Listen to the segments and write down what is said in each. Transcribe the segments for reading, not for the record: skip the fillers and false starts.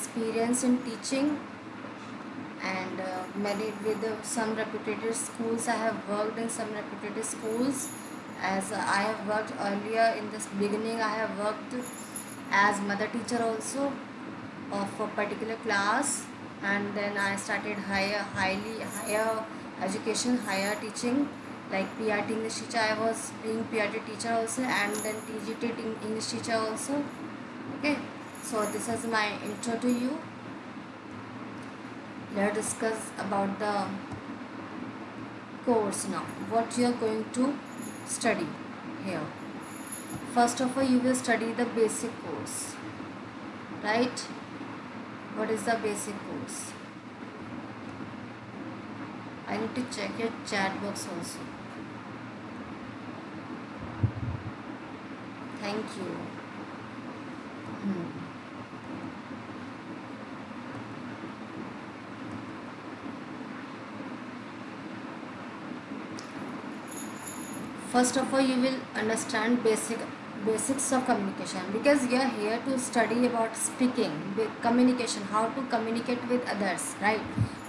experience in teaching, and many with some reputed schools. I have worked in some reputed schools, as I have worked earlier in this beginning. I have worked as mother teacher also of a particular class, and then I started higher education, higher teaching, like PRT English teacher. I was being PRT teacher also, and then TGT English teacher also. Okay, so this is my intro to you. Let's discuss about the course now. What you are going to study here. First of all, you will study the basic course, right? What is the basic course? I need to check your chat box also. Thank you. First of all, you will understand basics of communication, because you are here to study about speaking, communication, how to communicate with others, right?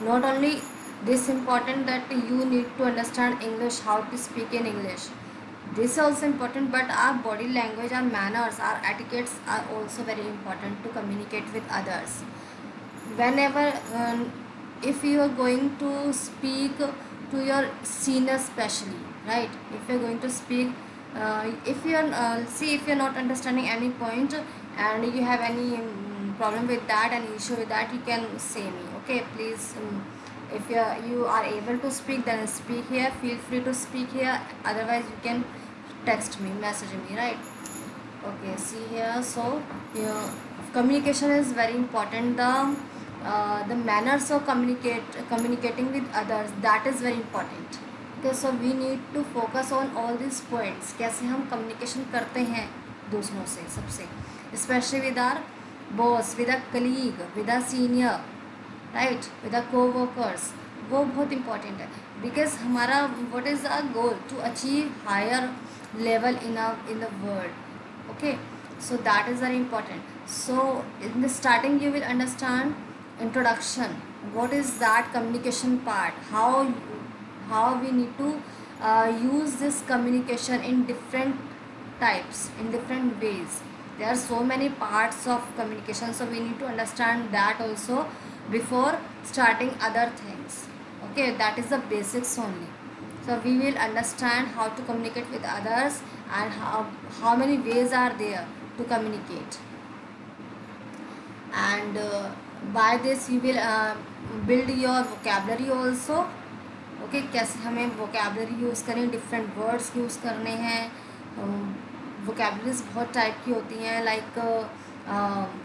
Not only this important that you need to understand English, how to speak in English. This is also important, but our body language, our manners, our etiquettes are also very important to communicate with others. Whenever if you are going to speak to your senior especially, right? If you're going to speak, if you're see, if you're not understanding any point and you have any problem with that, any issue with that, you can say me, okay? Please, if you are able to speak, then speak here, feel free to speak here. Otherwise you can text me, message me, right? Okay, see here. So communication is very important. The manners of communicating with others, that is very important. Okay, so we need to focus on all these points. कैसे हम communication करते हैं दूसरों से, सबसे, especially with our boss, with a colleague, with a senior, right, with a co-workers. वो बहुत important है, because हमारा what is our goal? To achieve higher level in the world. Okay, so that is very important. So in the starting you will understand introduction. What is that communication part? How we need to use this communication in different types, in different ways. There are so many parts of communication, so we need to understand that also before starting other things. Okay, that is the basics only. So we will understand how to communicate with others, and how many ways are there to communicate, and by this you will build your vocabulary also. Okay, कैसे हमें vocabulary use करें, different words use करने हैं. Vocabularies बहुत type की होती हैं, like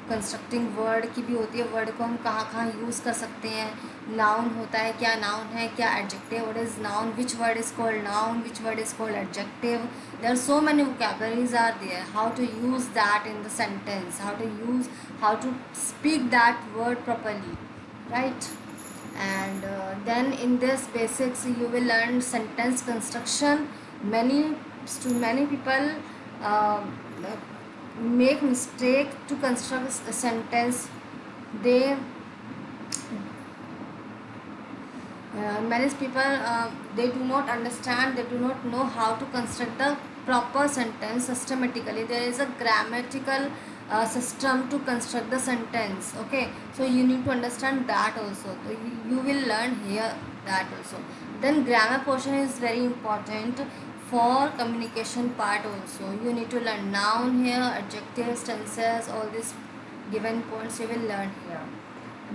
constructing word की भी होती है. वर्ड को हम कहाँ कहाँ यूज़ कर सकते हैं. नाउन होता है, क्या नाउन है, क्या adjective. What is noun, which word is called noun, which word is called adjective. There are so many vocabularies are there. How to use that in the sentence, how to speak that word properly, right? And then in this basics you will learn sentence construction. Many people uh, make mistake to construct a sentence. They Many people they do not understand, they do not know how to construct the proper sentence systematically. There is a grammatical system to construct the sentence. Okay, so you need to understand that also. So you will learn here that also. Then grammar portion is very important for communication part also. You need to learn noun here, adjectives, tenses, all these given points you will learn here.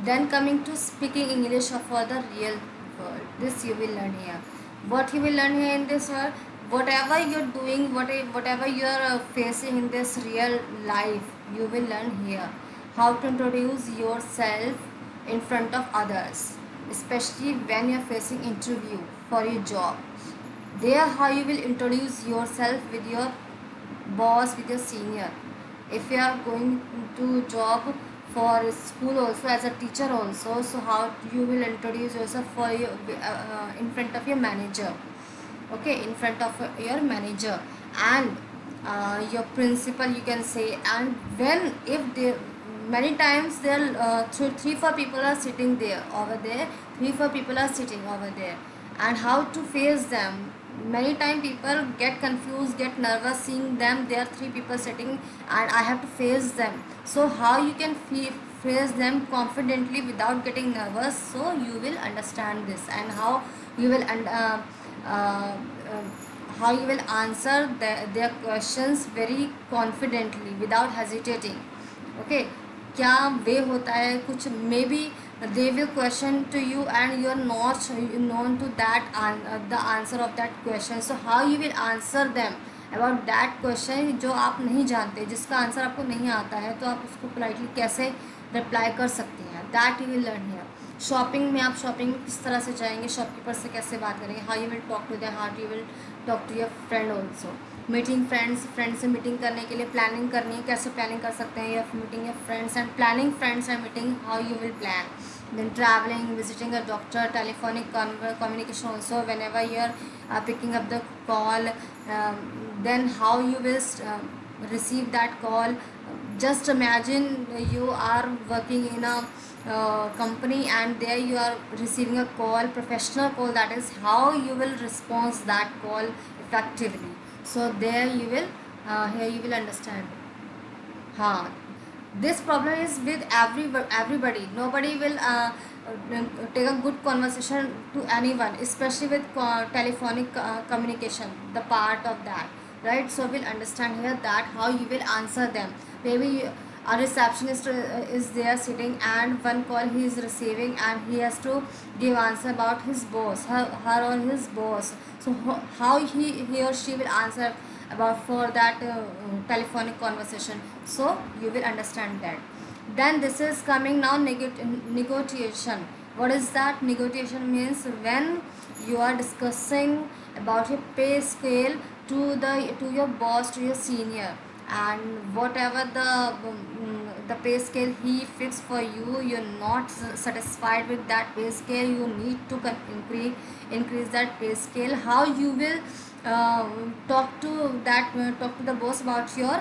Then coming to speaking English for the real world, this you will learn here. What you will learn here in this world, whatever you're doing, whatever you're facing in this real life, you will learn here. How to introduce yourself in front of others, especially when you're facing interview for your job. There, how you will introduce yourself with your boss, with your senior. If you are going to job for school also, as a teacher also, so how you will introduce yourself for your in front of your manager. Okay, in front of your manager and your principal, you can say. And when if they many times there three four people are sitting there over there, 3 4 people are sitting over there, and how to face them. Many time people get confused, get nervous seeing them, there are 3 people sitting and I have to face them. So how you can face them confidently without getting nervous, so you will understand this, and how you will uh, uh, how you will answer their questions very confidently without hesitating. Okay, क्या वे होता है कुछ, may be they will question to you and you are not known to that the answer of that question, so how you will answer them about that question जो आप नहीं जानते, जिसका answer आपको नहीं आता है, तो आप उसको पोलाइटली कैसे रिप्लाई कर सकते हैं, that you will learn here. Shopping में आप शॉपिंग में किस तरह से जाएंगे, शॉपकीपर से कैसे बात करेंगे, how you will talk to them, how you will talk to your friend also. Meeting friend से मीटिंग करने के लिए प्लानिंग करनी है, कैसे प्लानिंग कर सकते हैं, your meeting your friends and planning friends and meeting, how you will plan. Then traveling, visiting a doctor, telephonic communication also whenever you are picking up the call, then how you will receive that call. Just imagine you are working in a company and there you are receiving a call, professional call, that is how you will respond that call effectively. So there you will here you will understand. हाँ, this problem is with everybody. Nobody will take a good conversation to anyone, especially with telephonic communication, the part of that, right? So we'll understand here that how you will answer them. Maybe a receptionist is there sitting and one call he is receiving and he has to give answer about his boss, her or his boss. So how he or she will answer about for that telephonic conversation, so you will understand that. Then this is coming now, negotiation. What is that? Negotiation means when you are discussing about your pay scale to your boss, to your senior, and whatever the pay scale he fixed for you, you're not satisfied with that pay scale, you need to increase that pay scale. How you will talk to the boss about your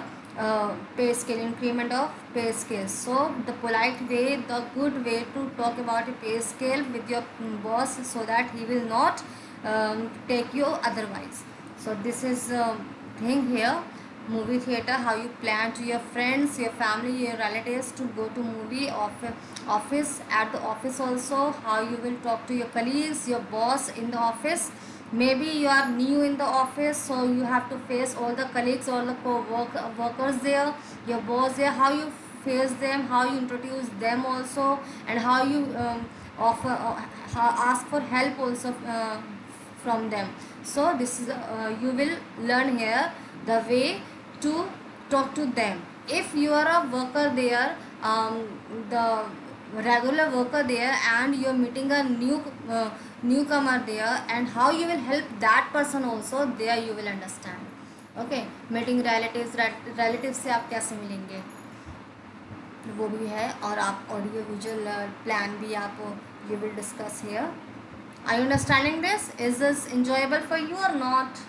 pay scale, increment of pay scale. So the polite way, the good way to talk about a pay scale with your boss, so that he will not take you otherwise. So this is thing here. Movie theater, how you plan to your friends, your family, your relatives to go to movie. Office, at the office also, how you will talk to your colleagues, your boss in the office. Maybe you are new in the office, so you have to face all the colleagues, all the workers there, your boss there, how you face them, how you introduce them also, and how you offer ask for help also from them. So this is you will learn here the way to talk to them. If you are a worker there, the regular worker there, and you are meeting a newcomer there, and how you will help that person also, there you will understand. Okay, meeting relatives से आप कैसे मिलेंगे वो भी है, और आप audio visual plan भी आप you will discuss here. Are you understanding this? Is this enjoyable for you or not?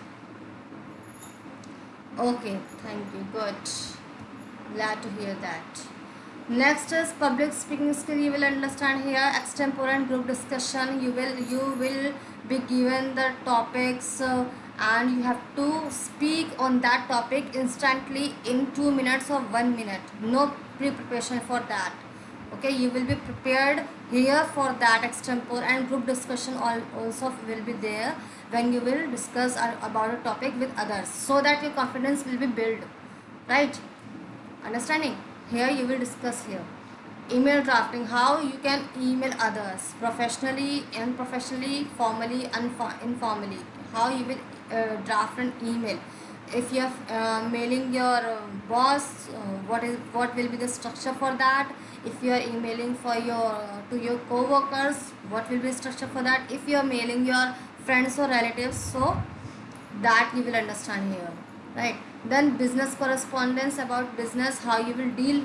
Okay, thank you. Good. Glad to hear that. Next is public speaking skill. You will understand here extempore and group discussion. You will be given the topics and you have to speak on that topic instantly in 2 minutes or 1 minute. No pre-preparation for that. Okay, you will be prepared here for that extempore, and group discussion also will be there when you will discuss about a topic with others, so that your confidence will be built, right? Understanding? Here you will discuss here. Email drafting, how you can email others professionally, unprofessionally, formally, informally. How you will draft an email. If you are mailing your boss, what will be the structure for that? If you are emailing for to your co-workers, what will be the structure for that? If you are mailing your friends or relatives, so that you will understand here, right? Then business correspondence, about business, how you will deal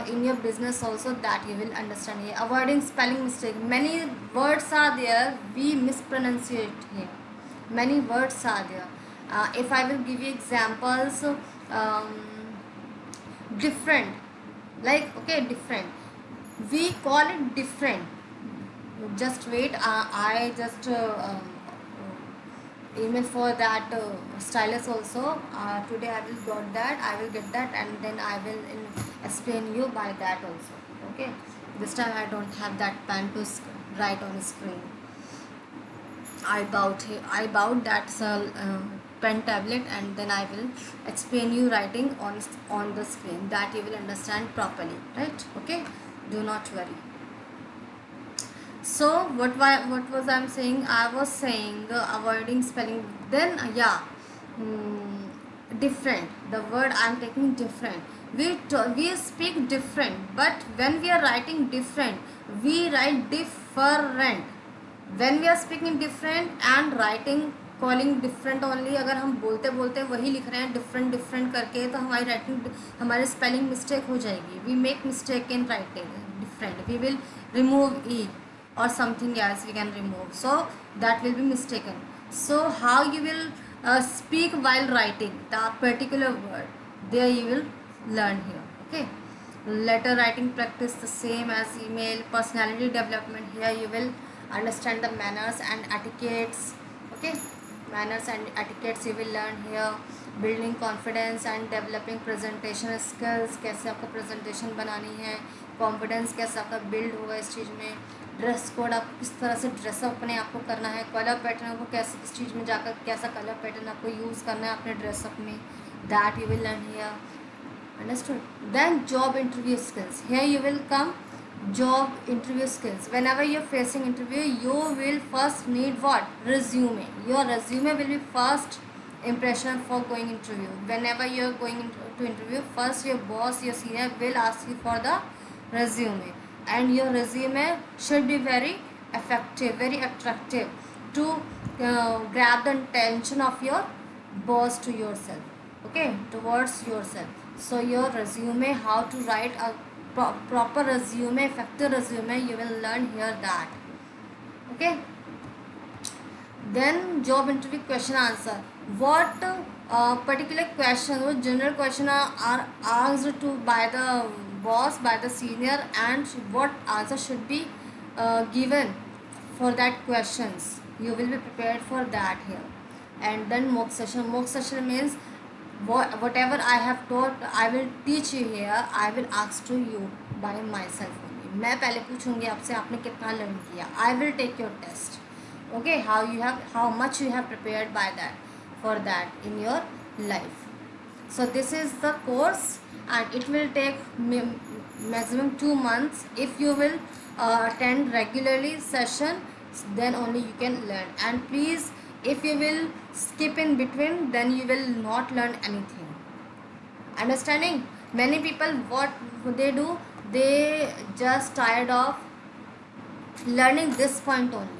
in your business also, that you will understand here. Avoiding spelling mistake, many words are there, we mispronunciate here, many words are there. If I will give you examples, different like, okay, different, we call it different. Just wait, I just email for that stylus also. Today I will got that, I will get that, and then I will explain you by that also. Okay, this time I don't have that pen to write on screen. I bought that pen tablet, and then I will explain you writing on the screen, that you will understand properly, right? Okay, do not worry. So what was I'm saying? I was saying avoiding spelling. Then yeah, different. The word I'm taking different. We speak different, but when we are writing different, we write different. When we are speaking different and writing calling different only, अगर हम बोलते बोलते वही लिख रहे हैं different different करके, तो हमारी राइटिंग, हमारी स्पेलिंग मिस्टेक हो जाएगी. We make mistake in writing different. We will remove e or something else we can remove, so that will be mistaken. So how you will speak while writing the particular word, there you will learn here. Okay, letter writing practice the same as email. Personality development, here you will understand the manners and etiquettes. Okay, manners and etiquettes you will learn here. Building confidence and developing presentation skills, कैसे आपको presentation बनानी है. Confidence कैसे आपका build होगा इस चीज़ में. Dress code, आपको किस तरह से ड्रेसअप अपने आपको करना है. कलर पैटर्न, आपको कैसे किस चीज़ में जाकर कैसा कलर पैटर्न आपको यूज़ करना है अपने ड्रेसअप में, that you will learn here. Understood? Then job interview skills. Here you will come job interview skills. Whenever you're facing interview, you will first need what? Resume. Your resume will be first impression for going interview. Whenever you're going to interview, first your boss, your senior will ask you for the resume, and your resume should be very effective, very attractive to grab the attention of your boss to yourself. Okay, towards yourself. So your resume, how to write a proper resume, effective resume, you will learn here that. Okay, then job interview question answer. What particular question, what general question are asked to by the boss, by the senior, and what answer should be given for that questions, you will be prepared for that here. And then mock session means whatever I have taught, I will teach you here, I will ask to you by myself only. मैं पहले पूछूंगी आपसे आपने कितना learn किया. I will take your test. Okay, how much you have prepared by that, for that in your life. So this is the course, and it will take maximum 2 months. If you will attend regularly session, then only you can learn. And please, if you will skip in between, then you will not learn anything. Understanding? Many people, what they do, they just tired of learning this point only.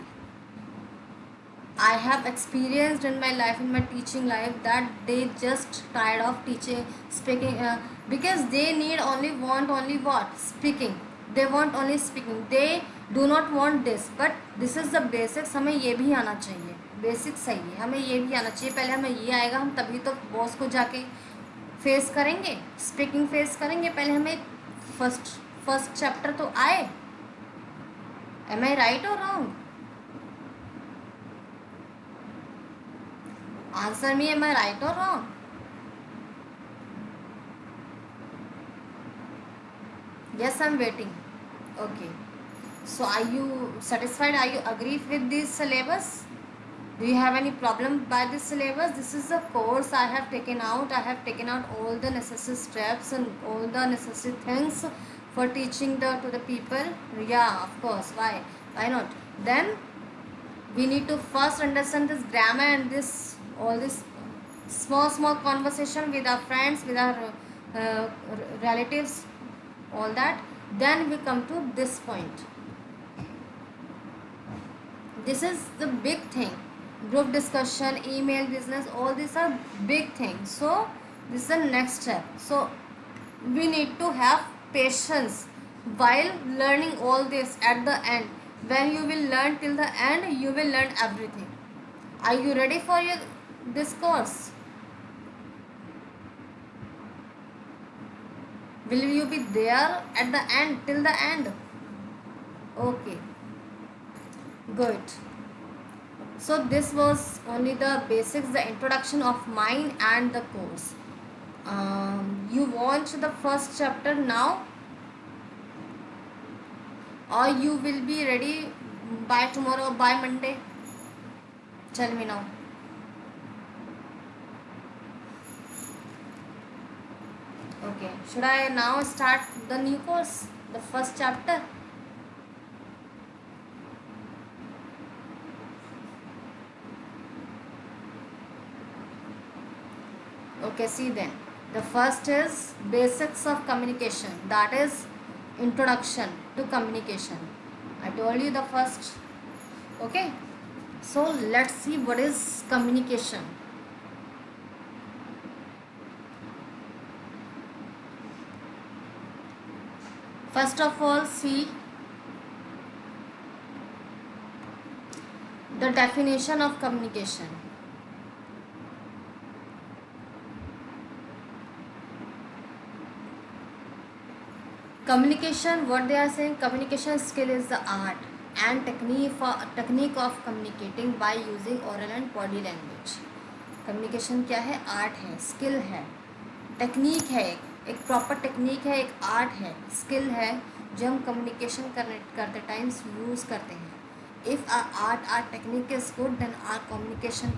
I have experienced in my life, in my teaching life, that they just tired of teaching, speaking, because they need want only what? Speaking. They want only speaking. They do not want this. But this is the basics. हमें ये भी आना चाहिए. Basic सही है, हमें ये भी आना चाहिए. पहले हमें ये आएगा, हम तभी तो बॉस को जाके फेस करेंगे, स्पीकिंग फेस करेंगे. पहले हमें फर्स्ट चैप्टर तो आए. एम आई राइट और wrong? Answer me, am I right or wrong? Yes, I'm waiting. Okay. So are you satisfied? Are you agree with this syllabus? Do you have any problem by this syllabus? This is the course I have taken out. I have taken out all the necessary steps and all the necessary things for teaching to the people. Yeah, of course. Why not? Then we need to first understand this grammar and this all this small conversation with our friends, with our relatives, all that. Then we come to this point. This is the big thing. Group discussion, email business, all these are big things. So this is the next step. So we need to have patience while learning all this. At the end, when you will learn till the end, you will learn everything. Are you ready for this course? Will you be there at the end, till the end? Okay, good. So this was only the basics, the introduction of mine and the course. You watch the first chapter now, or you will be ready by tomorrow, by Monday? Tell me now. Okay, should I now start the new course, the first chapter? Okay, see then. The first is basics of communication, that is introduction to communication. I told you the first. Okay, so let's see what is communication. First of all, see the definition of communication. Communication, what they are saying, communication skill is the art and technique of communicating by using oral and body language. Communication क्या है? Art है, skill है, technique है, एक proper technique है, एक art है, skill है, जो हम कम्युनिकेशन करते टाइम्स यूज़ करते हैं. If our art technique is good, then our communication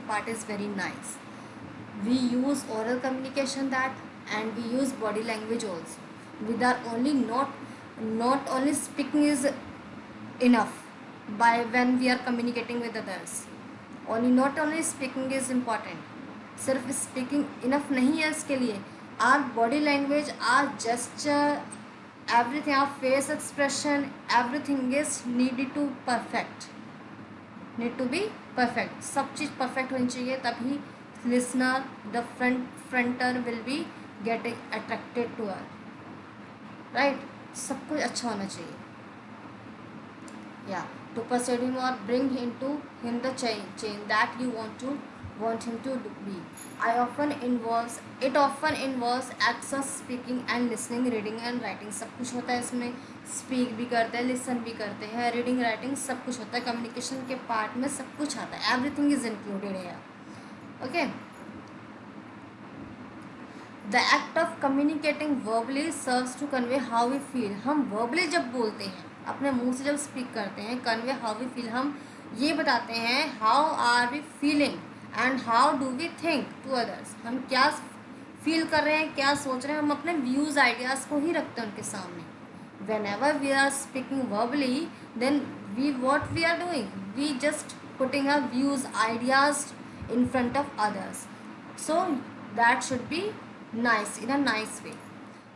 part is very nice. We use oral communication that, and we use body language also. With our only not only speaking is enough by when we are communicating with others. Not only speaking is important. सिर्फ speaking enough नहीं है इसके लिए. Our body language, our gesture, everything, our face expression, everything is needed to perfect. Need to be perfect. सब चीज़ perfect होनी चाहिए, तभी listener, the fronter will be getting attracted to us. Right? सब कुछ अच्छा होना चाहिए. Yeah, to persuade him or bring into him the change that you want him to be. It often involves acts of speaking and listening, reading and writing. सब कुछ होता है इसमें. स्पीक भी करते हैं, लिसन भी करते हैं, रीडिंग राइटिंग सब कुछ होता है. कम्युनिकेशन के पार्ट में सब कुछ आता है. एवरीथिंग इज इंक्लूडेड है. Okay. The act of communicating verbally serves to convey how we feel. हम वर्बली जब बोलते हैं, अपने मुंह से जब स्पीक करते हैं, कन्वे हाउ वी फील, हम ये बताते हैं how are we feeling and how do we think to others. हम क्या फील कर रहे हैं, क्या सोच रहे हैं, हम अपने व्यूज़ आइडियाज़ को ही रखते हैं उनके सामने. Whenever we are speaking verbally, then what we are doing, we just putting our views, ideas in front of others. So that should be nice, in a nice way.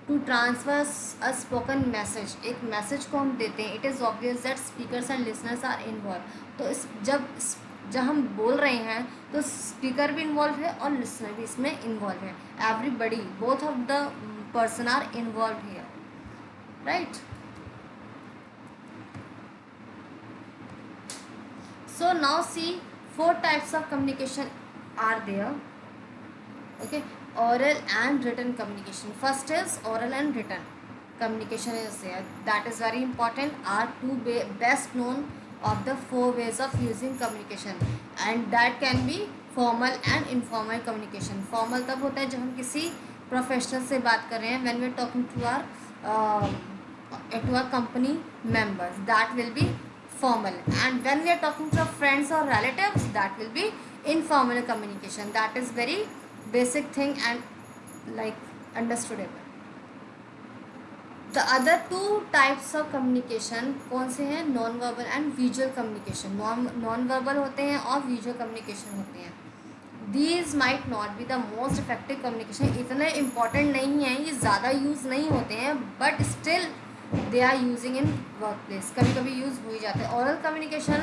To transfer a spoken message, एक message को हम देते हैं, it is obvious that speakers and listeners are involve. तो जब हम बोल रहे हैं तो स्पीकर भी इन्वॉल्व है और लिसनर भी इसमें इन्वॉल्व है. Everybody, both of the person are involve here. Right. So now see, 4 types of communication are there. Okay, oral and written communication. First is oral and written communication is there. That is very important. Are two best known of the 4 ways of using communication, and that can be formal and informal communication. Formal तब होता है जब हम किसी professional से बात कर रहे हैं, when we are talking to our company members, that will be formal. And when we are talking to our friends or relatives, that will be informal communication. That is very basic thing and like understandable. The other 2 types of communication कौन से हैं? Non verbal and visual communication. Non verbal होते हैं और visual communication होते हैं. These might not be the most effective communication. इतने important नहीं हैं, ये ज़्यादा यूज़ नहीं होते हैं, but still they are using in workplace. कभी कभी यूज़ हो ही जाते हैं. oral communication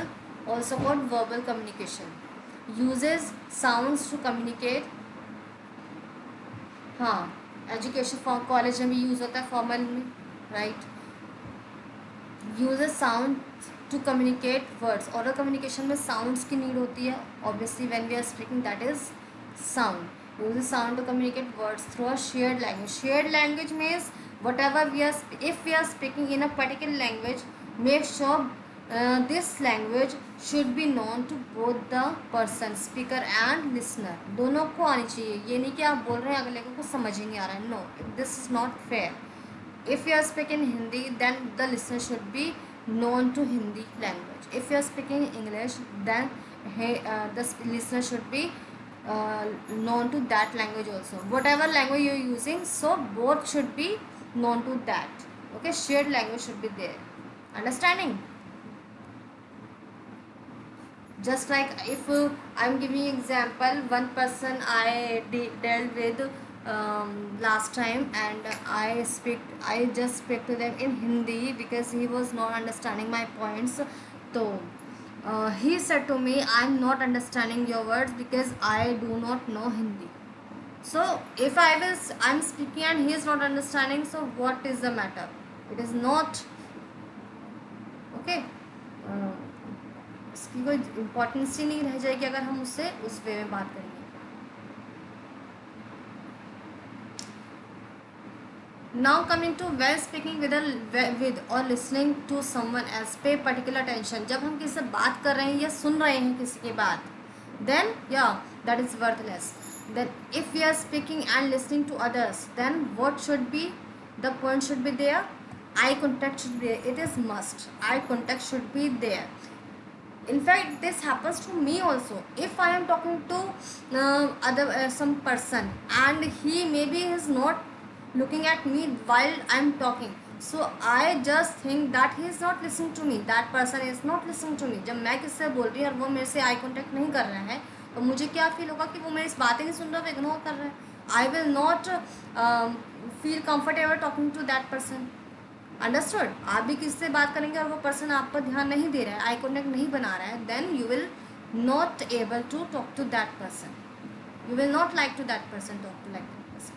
also called verbal communication uses sounds to communicate. हाँ, एजुकेशन कॉलेज में भी यूज़ होता है, फॉर्मल में. Right. Uses sound to communicate words. oral communication में साउंड्स की नीड होती है. Obviously when we are speaking, that is sound. uses sound to communicate words through a shared language. Shared language means whatever we are, if we are speaking in a particular language, make sure this language should be known to both the person, speaker and listener. दोनों को आनी चाहिए. ये नहीं कि आप बोल रहे हैं अगले को समझ ही नहीं आ रहा है. No, this is not fair. If you are speaking Hindi, then the listener should be known to Hindi language. If you are speaking English, then the listener should be known to that language also. Whatever language you are using, so both should be known to that. Okay, shared language should be there. Understanding? Just like if I'm giving example, one person I dealt with last time, and I just speak to them in Hindi because he was not understanding my points. So he said to me, I'm not understanding your words because I do not know Hindi. So if I'm speaking and he is not understanding, so what is the matter? It is not okay. इसकी कोई importance ही नहीं रह जाएगी अगर हम उससे उस वे में बात करेंगे. Now coming to well speaking with और listening to someone else. Pay particular attention. जब हम किसी से बात कर रहे हैं या सुन रहे हैं किसी की बात, then that is worthless. Then if we are speaking and listening to others, then what should be the point should be there. eye contact should be there. It is must. Eye contact should be there. In fact, this happens to me also. If I am talking to some person and he maybe is not looking at me while I am talking, so I just think that he is not listening to me, that person is not listening to me. जब मैं किससे बोल रही हूँ और वो मेरे से आई कॉन्टेक्ट नहीं कर रहा है, तो मुझे क्या फील होगा कि वो मेरी इस बातें नहीं सुन रहा, वो इग्नोर कर रहा है. I will not feel comfortable talking to that person. Understood. आप भी किससे बात करेंगे और वो पर्सन आप पर ध्यान नहीं दे रहा है, आई कॉन्टेक्ट नहीं बना रहा है, then you will not able to talk to that person. You will not like to that person talk to like that person.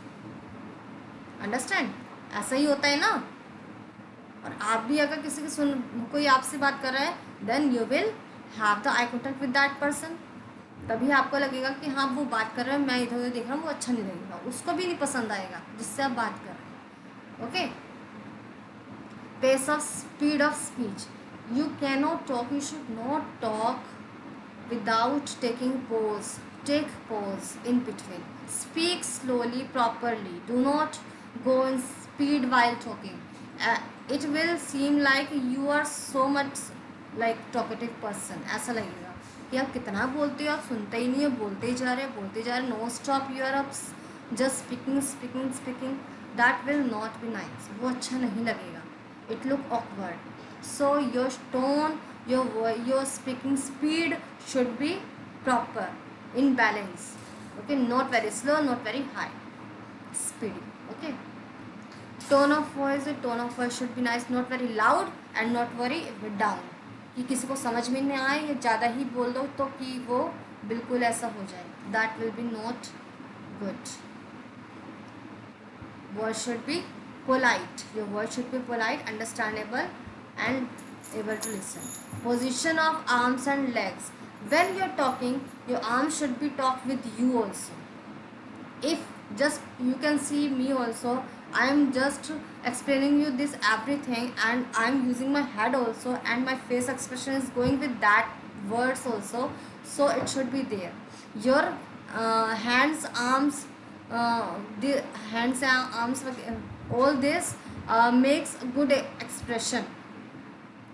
Understand? ऐसा ही होता है ना. और आप भी अगर किसी की कोई आपसे बात कर रहा है, then you will have the eye contact with that person. तभी आपको लगेगा कि हाँ वो बात कर रहा है, मैं इधर उधर देख रहा हूँ, वो अच्छा नहीं लगेगा, उसको भी नहीं पसंद आएगा जिससे आप बात कर रहे हैं. Okay. Pace of speed of speech. You cannot talk. You should not talk without taking pause. Take pause in between. Speak slowly, properly. Do not go in speed while talking. It will seem like you are so much like talkative person. ऐसा लगेगा कि आप कितना बोलते हो, आप सुनते ही नहीं हो, बोलते ही जा रहे, no stop. You are just speaking. That will not be nice. वो अच्छा नहीं लगेगा. It look awkward. So your tone, your speaking speed should be proper, in balance. Okay, not very slow, not very high, speedy. Okay. Tone of voice should be nice, not very loud and not very down, कि किसी को समझ में नहीं आए या ज़्यादा ही बोल दो तो कि वो बिल्कुल ऐसा हो जाए. That will be not good. Voice should be polite. Your words should be polite, understandable and able to listen. Position of arms and legs. When you are talking, your arms should be talked with you also. If just you can see me also, I am just explaining you this everything and I am using my head also and my face expression is going with that words also, so it should be there. Your hands, arms, the hands and arms, all this makes good expression,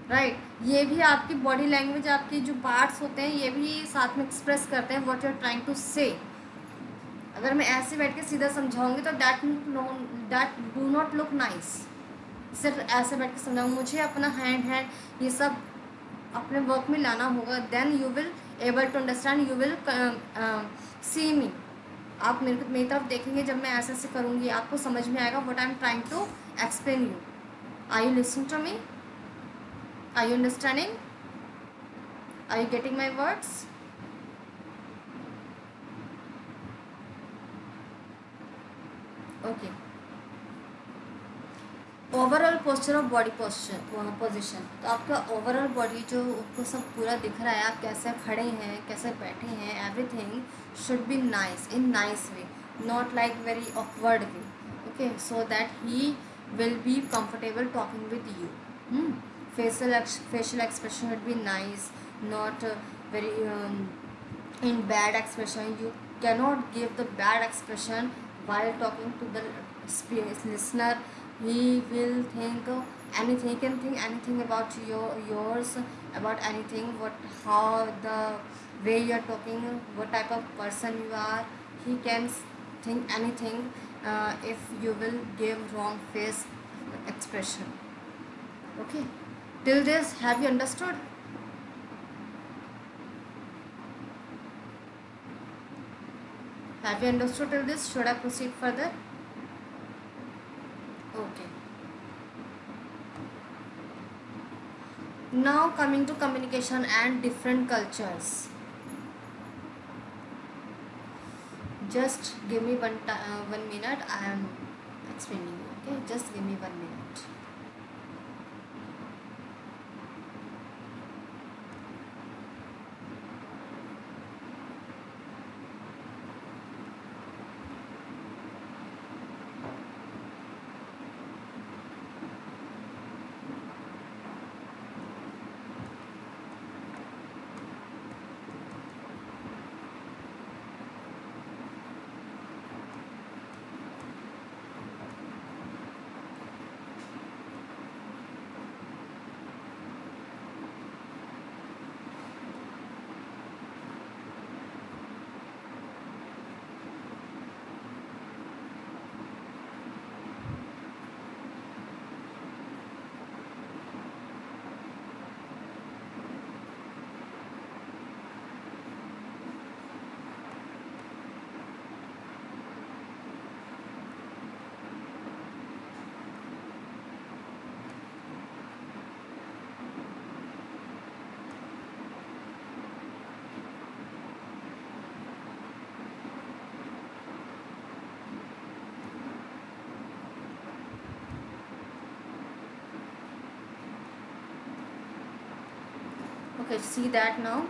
right? ये भी आपकी body language, आपकी जो parts होते हैं ये भी साथ में एक्सप्रेस करते हैं what you are trying to say. अगर मैं ऐसे बैठ के सीधा समझाऊंगी तो that do not look nice. सिर्फ ऐसे बैठ के समझाऊंगी, मुझे अपना हैंड ये सब अपने वर्क में लाना होगा, then you will able to understand, you will see me. आप मेरी तरफ देखेंगे जब मैं ऐसे ऐसे करूँगी, आपको समझ में आएगा what I am trying to explain you. Are you listening to me? Are you understanding? Are you getting my words? Okay. Overall posture of body position. तो आपका ओवरऑल बॉडी जो आपको सब पूरा दिख रहा है, आप कैसे खड़े हैं, कैसे बैठे हैं, everything should be nice, in nice way. not like very awkward way. Okay, so that he will be comfortable talking with you. hmm? Facial expression would be nice, not very in bad expression. You cannot give the bad expression while talking to the listener. He will think anything, he can think anything about yours, about anything, what, how the way you are talking, what type of person you are. He can think anything if you will give wrong face expression. Okay, till this have you understood? Have you understood till this? Should I proceed further? Okay. Now coming to communication and different cultures. Just give me 1 minute. I am explaining you. Okay, just give me 1 minute. Okay, see that now.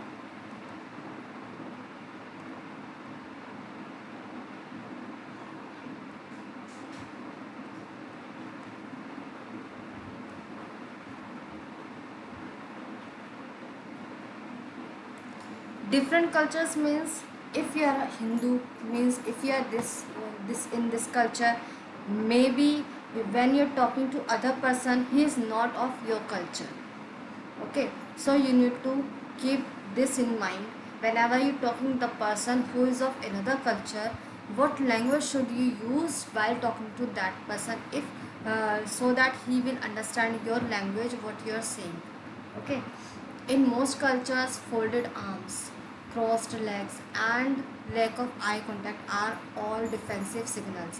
Different cultures means, if you are a Hindu, means if you are this in this culture, maybe when you're talking to other person, he is not of your culture. Okay, so you need to keep this in mind whenever you talking the person who is of another culture. What language should you use while talking to that person, if so that he will understand your language, what you are saying. Okay, in most cultures, folded arms, crossed legs and lack of eye contact are all defensive signals.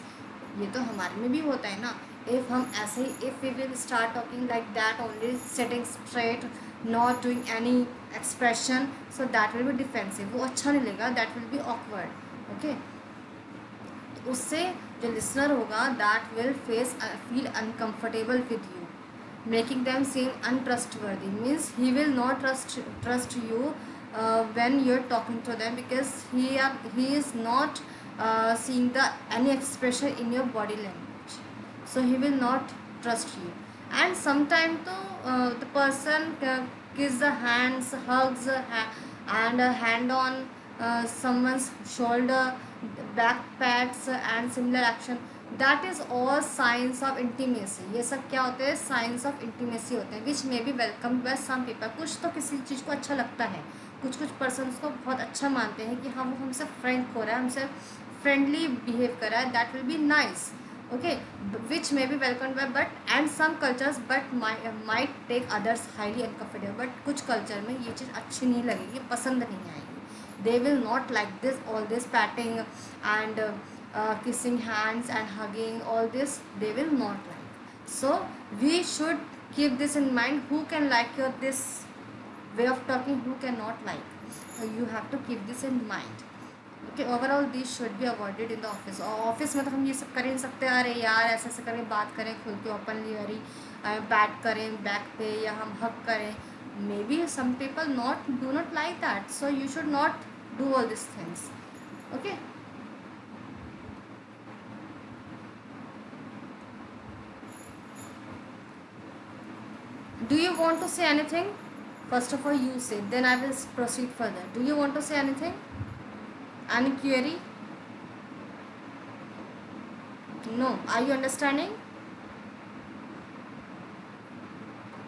ये तो हमारे में भी होता है ना. If हम ऐसे ही, if we will start talking like that only, sitting straight, not doing any expression, so that will be defensive. वो अच्छा नहीं लगेगा, that will be awkward. Okay, उससे जो लिसनर होगा, that will feel uncomfortable with you, making them seem untrustworthy. Means he will not trust you when you're talking to them, because he is not seeing the any expression in your body language, so he will not trust you. And sometimes the person kiss the hands, hugs and a hand on someone's shoulder, back pats and similar action, that is all science of intimacy. ये सब क्या होते हैं? Science of intimacy होते हैं, which may be welcome by some people. कुछ तो किसी चीज़ को अच्छा लगता है, कुछ पर्सन को बहुत अच्छा मानते हैं कि हाँ वो हमसे फ्रेंक हो रहा है, हमसे फ्रेंडली बिहेव कर रहा है, that will be nice. Okay, which may be welcome by but and some cultures but might take others highly uncomfortable. But कुछ कल्चर में ये चीज़ अच्छी नहीं लगेगी, पसंद नहीं आएगी. They will not like this, all this patting and kissing hands and hugging, all this they will not like. So we should keep this in mind. Who can like your this way of talking, who cannot like. You have to keep this in mind. Okay, overall these should be avoided in the office. Office में तो हम ये सब कर ही नहीं सकते, अरे यार ऐसे ऐसे करें, बात करें खुल के ओपनली, अरे बैट करें बैक पे, या हम हक करें. maybe some people do not like that, so you should not do all these things. Okay, Do you want to say anything? First of all, you say, then I will proceed further. Do you want to say anything? Any query? No. Are you understanding?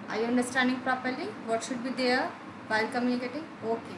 Are you understanding properly? What should be there while communicating? Okay.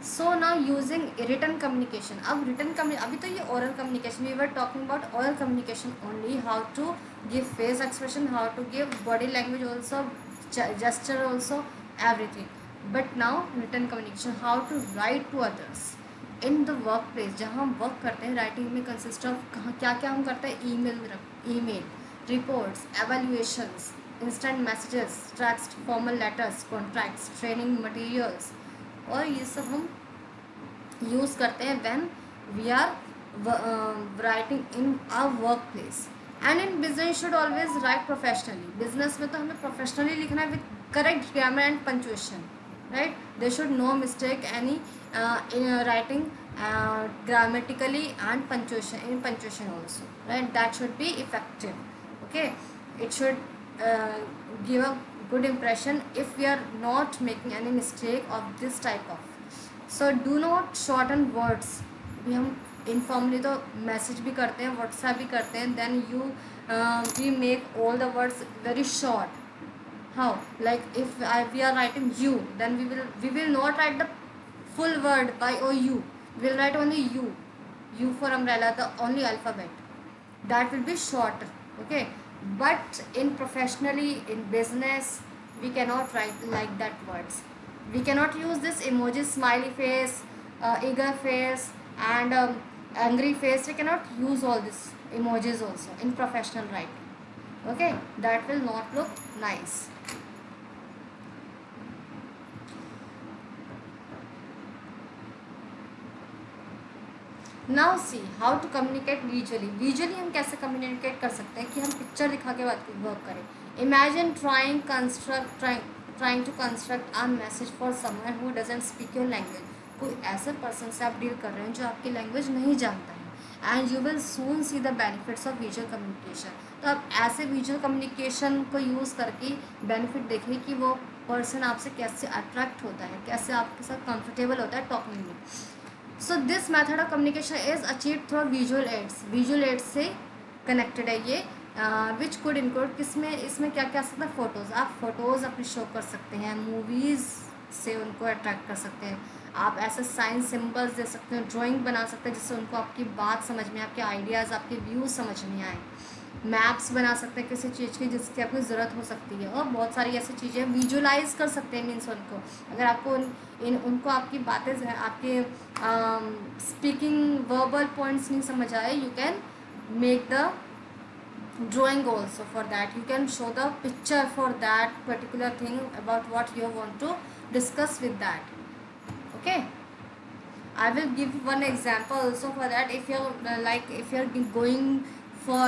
So now using written communication. अब written अभी तो ये oral communication, we were talking about oral communication only, how to give face expression, how to give body language also, gesture also, everything. But now written communication, how to write to others in the work place. जहाँ हम work करते हैं, writing में consist of कहाँ क्या क्या हम करते हैं, email reports, evaluations, instant messages, text, formal letters, contracts, training materials, और ये सब हम यूज़ करते हैं when we are writing in a workplace. And in business should always write professionally. Business में तो हमें प्रोफेशनली लिखना है with correct grammar and punctuation, right? There should no mistake any in writing grammatically and punctuation also, right? That should be effective. Okay, it should give a good impression if we are not making any mistake of this type of. So do not shorten words. अभी हम informally तो message भी करते हैं, WhatsApp भी करते हैं, then you we make all the words very short. How? Like if we are writing you, then we will not write the full word by or you. We will write only you. U for umbrella, the only alphabet. That will be short. Okay. But in professionally, in business, we cannot write like that words. We cannot use this emoji, smiley face, eager face, and angry face. We cannot use all these emojis also in professional writing. Okay, that will not look nice. Now see how to communicate visually. Visually हम कैसे communicate कर सकते हैं कि हम picture दिखा के बात वर्क करें. Imagine trying to construct a message for someone who doesn't speak your language. कोई ऐसे पर्सन से आप डील कर रहे हैं जो आपकी लैंग्वेज नहीं जानता है, and you will soon see the benefits of visual communication. तो आप ऐसे विजुअल कम्युनिकेशन को यूज़ करके बेनिफिट देखिए कि वो पर्सन आपसे कैसे अट्रैक्ट होता है, कैसे आपके साथ कंफर्टेबल होता है टॉकिंग में. So this method of communication is achieve through visual aids. Visual aids से कनेक्टेड है ये, विच कुड इंक्लूड किसमें, इसमें क्या क्या सकता है, फ़ोटोज़. आप फ़ोटोज़ अपने शो कर सकते हैं, मूवीज़ से उनको अट्रैक्ट कर सकते हैं. आप ऐसे साइन सिंबल्स दे सकते हैं, ड्राइंग बना सकते हैं जिससे उनको आपकी बात समझ में, आपके आइडियाज़, आपके व्यूज़ समझ में आए. मैप्स बना सकते हैं किसी चीज़ की जिसकी आपको ज़रूरत हो सकती है, और बहुत सारी ऐसी चीज़ें विजुलाइज कर सकते हैं. मीन्स उनको अगर आपको उनको आपकी बातें आपके स्पीकिंग वर्बल पॉइंट्स नहीं समझ आए, you can make the drawing also. For that you can show the picture for that particular thing about what you want to discuss with that. Okay, I will give one example also for that. If you're like if you're going for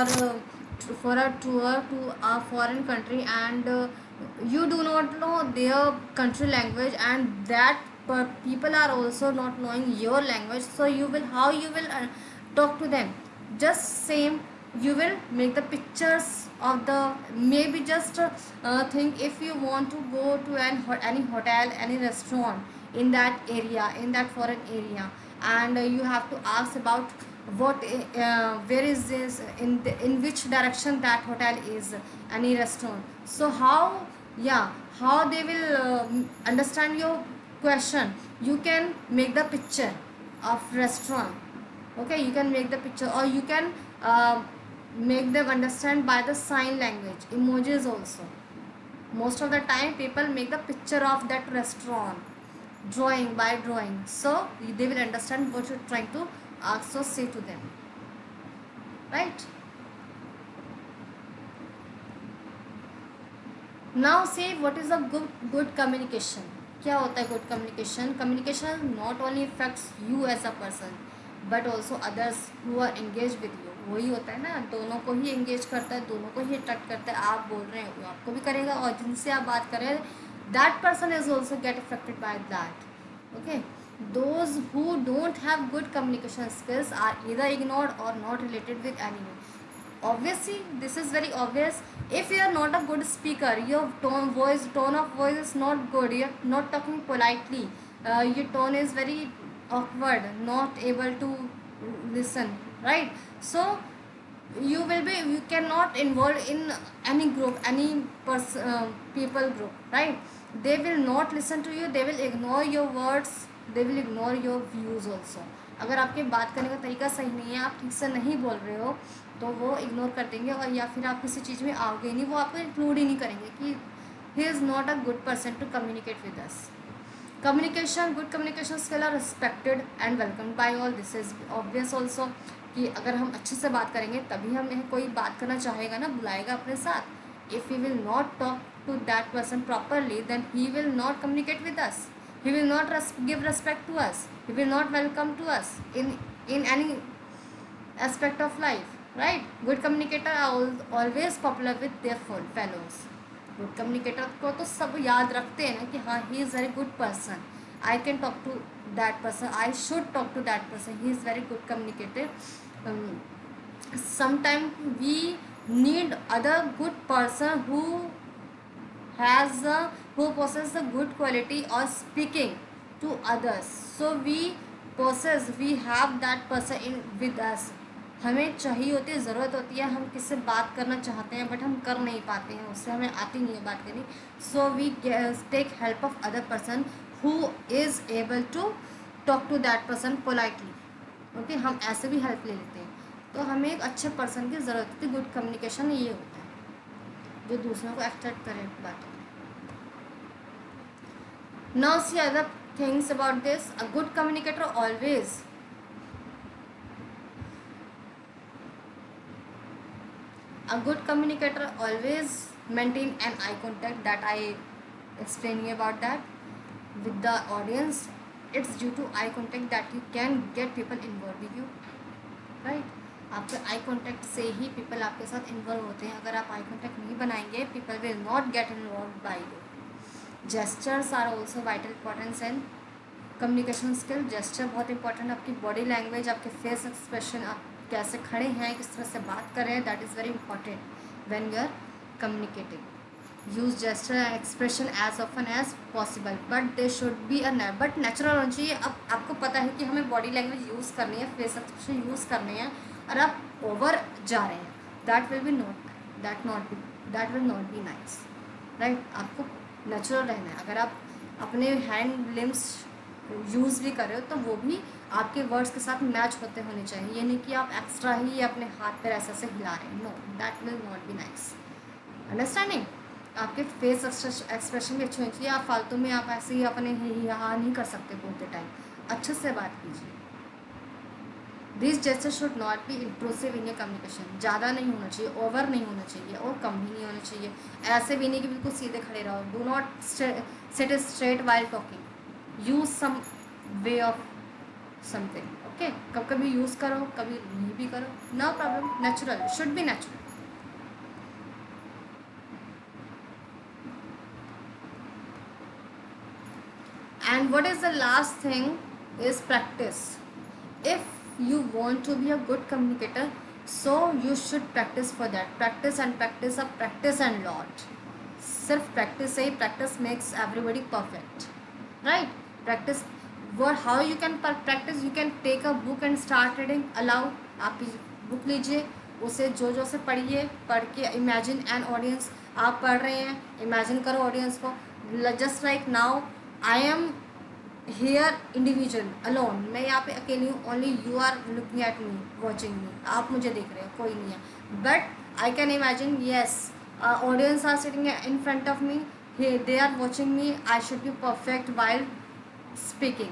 a tour to a foreign country, and you do not know their country language, and that people are also not knowing your language, so you will how you will talk to them. Just same, you will make the pictures of the, maybe just think if you want to go to any hotel, any restaurant in that area, in that foreign area, and you have to ask about what where is this, in which direction that hotel is, any restaurant. So how they will understand your question. You can make the picture of restaurant. Okay, you can make the picture, or you can make them understand by the sign language, emojis also. Most of the time people make the picture of that restaurant, by drawing, so they will understand what you're trying to also say to them, right? Now see what is a good communication. क्या होता है good communication? Communication not only affects you as a person but also others who are engage with you. वही होता है ना, दोनों को ही engage करता है, दोनों को ही अट्रैक्ट करता है. आप बोल रहे हैं वो आपको भी करेगा, और जिनसे आप बात कर रहे हैं that person is also get affected by that. Okay, those who don't have good communication skills are either ignored or not related with anyone. obviously this is very obvious. If you are not a good speaker, your tone of voice is not good, you're not talking politely, your tone is very awkward, not able to listen, right? So you cannot involve in any group, any people group, right? They will not listen to you, they will ignore your words, they will ignore your views also. अगर आपके बात करने का तरीका सही नहीं है, आप ठीक से नहीं बोल रहे हो, तो वो इग्नोर कर देंगे, और या फिर आप किसी चीज़ में आओगे ही नहीं, वो आपको इंक्लूड ही नहीं करेंगे कि he is not a good person to communicate with us. Communication, good communication skill are respected and welcome by all. This is obvious also कि अगर हम अच्छे से बात करेंगे तभी हमें कोई बात करना चाहेगा ना, बुलाएगा अपने साथ. If we will not talk to that person properly, then he will not communicate with us, he will not give respect to us, he will not welcome to us in any aspect of life, right? Good communicator are always popular with their fellows. Good communicator को तो सब याद रखते हैं ना कि हाँ, he is very good person, I can talk to that person, I should talk to that person, he is very good communicator. Sometimes we need other good person who has who possess the good quality or speaking to others. So we have that person in with us. हमें चाहिए होती है, ज़रूरत होती है, हम किससे बात करना चाहते हैं बट हम कर नहीं पाते हैं, उससे हमें आती नहीं है बात करनी. So we take help of other person who is able to talk to that person politely. Okay, हम ऐसे भी हेल्प ले लेते हैं. तो हमें एक अच्छे पर्सन की ज़रूरत होती है. गुड कम्युनिकेशन ये होता है जो दूसरों को एक्सेप्ट करे बात. Now see other things about this. A good communicator always maintain an eye contact, that I explained about that with the audience. It's due to eye contact that you can get people involved with you, right? आपके eye contact से ही people आपके साथ involve होते हैं. अगर आप आई contact नहीं बनाएंगे, people will not get involve by you. Gestures are also vital importance in communication skill. Gesture बहुत इंपॉर्टेंट है. आपकी बॉडी लैंग्वेज, आपके फेस एक्सप्रेशन, आप कैसे खड़े हैं, किस तरह से बात कर रहे हैं, that is very important when you are communicating. Use gesture and expression as often as possible, but they should be but natural होना चाहिए. अब आपको पता है कि हमें बॉडी लैंग्वेज यूज़ करनी है, फेस एक्सप्रेशन यूज़ करने हैं, और आप ओवर जा रहे हैं, that will not be nice, right? आपको नेचुरल रहना है. अगर आप अपने हैंड लिम्स यूज़ भी कर रहे हो तो वो भी आपके वर्ड्स के साथ मैच होते होने चाहिए. ये नहीं कि आप एक्स्ट्रा ही अपने हाथ पैर ऐसे हिला रहे हैं. No, that will not be nice. Understanding? आपके फेस एक्सप्रेशन भी अच्छे होने चाहिए. आप फालतू में आप ऐसे ही अपने यहाँ नहीं कर सकते बोलते टाइम. अच्छे से बात कीजिए. This gesture should not be intrusive in your communication. ज़्यादा नहीं होना चाहिए, ओवर नहीं होना चाहिए, और कम भी नहीं होना चाहिए. ऐसे भी नहीं कि बिल्कुल सीधे खड़े रहो. Do not sit straight while talking. Use some way of something. Okay, कभी यूज़ करो, कभी नहीं भी करो, no problem. Natural, should be natural. And what is the last thing is practice. If you want to be a good communicator, so you should practice for that. Practice and practice of practice and lot. सिर्फ practice से ही, practice makes everybody perfect, right? Practice what how you can practice. You can take a book and start reading aloud. आप book लीजिए, उसे जो से पढ़िए, पढ़ के इमेजिन एन ऑडियंस. आप पढ़ रहे हैं, इमेजिन करो ऑडियंस को. Just like now I am here individual alone. मैं यहाँ पे अकेली हूँ. Only you are looking at me, watching me. आप मुझे देख रहे हो, कोई नहीं है. But I can imagine, yes, audience are sitting in front of me, they are watching me. I should be perfect while speaking.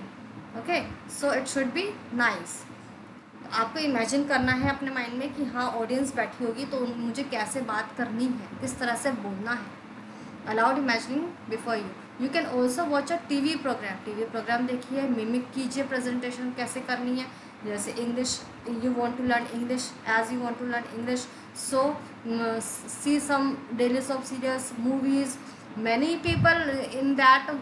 Okay, so it should be nice. आपको imagine करना है अपने माइंड में कि हाँ, ऑडियंस बैठी होगी तो मुझे कैसे बात करनी है, किस तरह से बोलना है. Aloud imagining before you. You can also watch a TV program देखिए, मिमिक कीजिए प्रेजेंटेशन कैसे करनी है. जैसे English, you want to learn English as you want to learn English, so see some daily soap serials, movies. Many people in that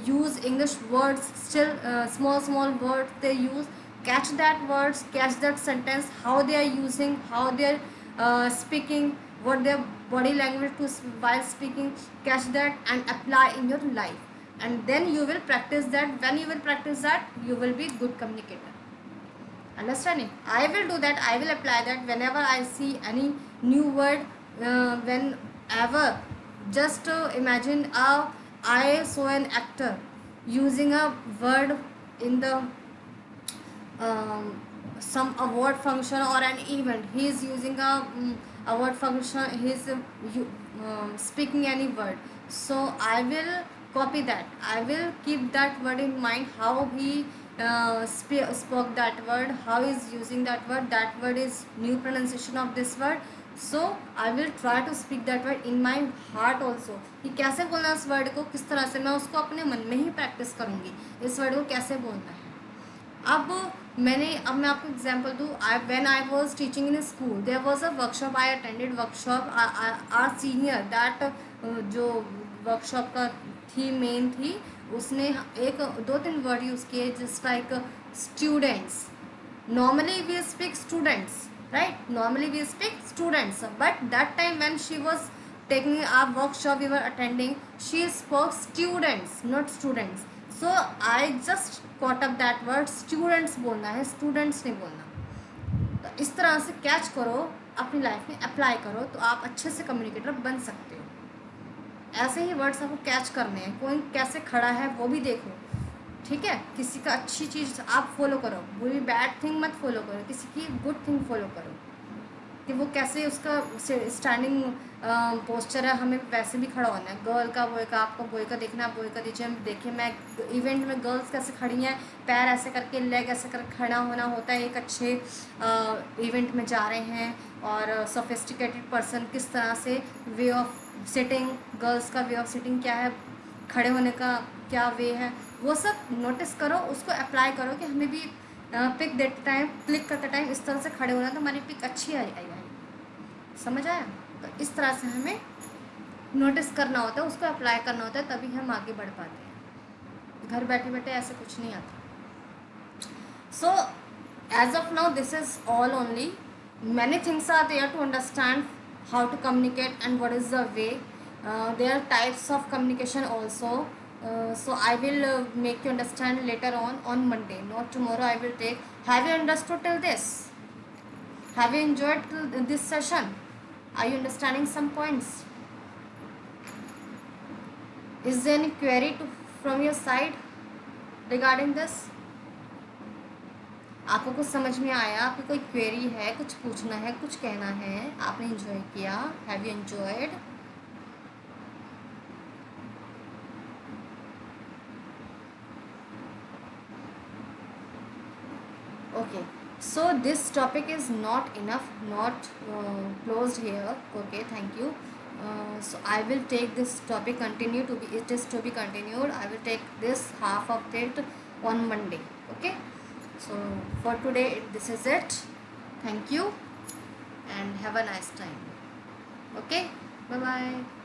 use English words, still small words they use, catch that words, catch that sentence, how they are using, how they are speaking, what their body language to while speaking. Catch that and apply in your life, and then you will practice that. When you will practice that, you will be good communicator. Understanding? I will do that. I will apply that whenever I see any new word. Whenever, just imagine I saw an actor using a word in the some award function or an event. He is using a award function. He is speaking any word. So I will copy that. I will keep that word in mind. How he spoke that word. How is using that word. That word is new pronunciation of this word. So I will try to speak that word in my heart also. कि कैसे बोलना इस word को, किस तरह से मैं उसको अपने मन में ही प्रैक्टिस करूँगी इस वर्ड को कैसे बोलना है. अब मैं आपको एग्जांपल दूँ. When I was teaching in school, there was a workshop. I attended workshop. Our senior that जो वर्कशॉप का मेन थी, उसने एक 2-3 वर्ड यूज़ किए just like students. Normally we speak students, right? Normally we speak students, but that time when she was taking our workshop we were attending, she spoke students, not students. So I just caught up that word. students बोलना है, students नहीं बोलना. तो इस तरह से catch करो, अपनी लाइफ में अप्लाई करो, तो आप अच्छे से कम्युनिकेटर बन सकते हो. ऐसे ही वर्ड्स आपको कैच करने हैं. कोई कैसे खड़ा है वो भी देखो, ठीक है. किसी का अच्छी चीज़ आप फॉलो करो, बुरी बैड थिंग मत फॉलो करो, किसी की गुड थिंग फॉलो करो कि वो कैसे उसका स्टैंडिंग पोस्चर है, हमें वैसे भी खड़ा होना है. गर्ल का बॉय का, आपको बॉय का देखना है बॉय का दीजिए. देखिए मैं इवेंट में गर्ल्स कैसे खड़ी हैं, पैर ऐसे करके, लेग ऐसे करके खड़ा होना होता है. एक अच्छे इवेंट में जा रहे हैं. और सोफिस्टिकेटेड पर्सन किस तरह से वे ऑफ सिटिंग, गर्ल्स का वे ऑफ सिटिंग क्या है, खड़े होने का क्या वे है, वो सब नोटिस करो, उसको अप्लाई करो कि हमें भी पिक देते टाइम, क्लिक करते टाइम इस तरह से खड़े होना, तो हमारी पिक अच्छी आई. समझ आया? तो इस तरह से हमें नोटिस करना होता है, उसको अप्लाई करना होता है, तभी हम आगे बढ़ पाते हैं. घर बैठे बैठे ऐसे कुछ नहीं आता. So as of now this is all only. Many things are there to understand how to communicate and what is the way. There are types of communication also. So I will make you understand later on Monday, not tomorrow. I will take. Have you understood till this? Have you enjoyed this session? Are you understanding some points? Is there any query from your side regarding this? आपको कुछ समझ में आया? आपकी कोई query है, कुछ पूछना है, कुछ कहना है? आपने enjoy किया? Have you enjoyed? Okay, so this topic is not enough, not closed here. Okay, thank you. So I will take this topic continue to be, it is to be continued. I will take this half of it on Monday. Okay, so for today this is it. Thank you and have a nice time. Okay, bye bye.